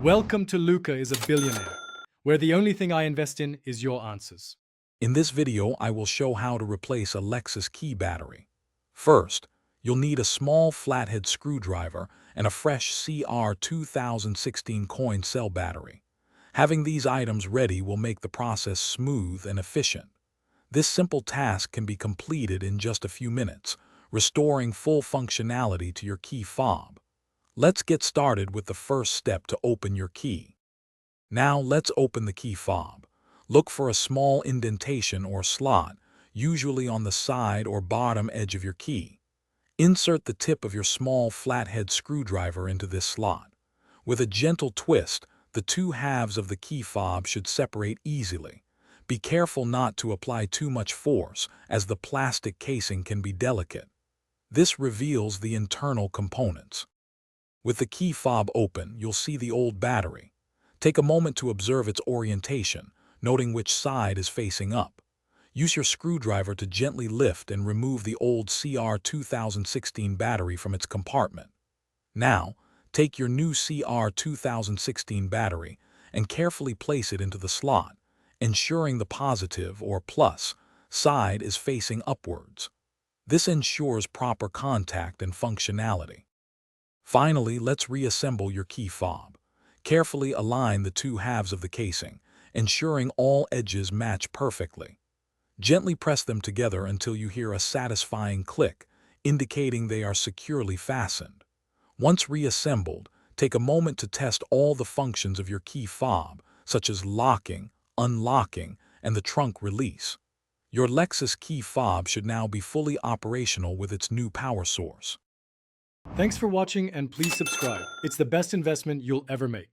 Welcome to Luca is a Billionaire, where the only thing I invest in is your answers. In this video, I will show how to replace a Lexus key battery. First, you'll need a small flathead screwdriver and a fresh CR 2016 coin cell battery. Having these items ready will make the process smooth and efficient. This simple task can be completed in just a few minutes, restoring full functionality to your key fob. Let's get started with the first step to open your key. Now let's open the key fob. Look for a small indentation or slot, usually on the side or bottom edge of your key. Insert the tip of your small flathead screwdriver into this slot. With a gentle twist, the two halves of the key fob should separate easily. Be careful not to apply too much force, as the plastic casing can be delicate. This reveals the internal components. With the key fob open, you'll see the old battery. Take a moment to observe its orientation, noting which side is facing up. Use your screwdriver to gently lift and remove the old CR 2016 battery from its compartment. Now, take your new CR 2016 battery and carefully place it into the slot, ensuring the positive or plus side is facing upwards. This ensures proper contact and functionality. Finally, let's reassemble your key fob. Carefully align the two halves of the casing, ensuring all edges match perfectly. Gently press them together until you hear a satisfying click, indicating they are securely fastened. Once reassembled, take a moment to test all the functions of your key fob, such as locking, unlocking, and the trunk release. Your Lexus key fob should now be fully operational with its new power source. Thanks for watching and please subscribe. It's the best investment you'll ever make.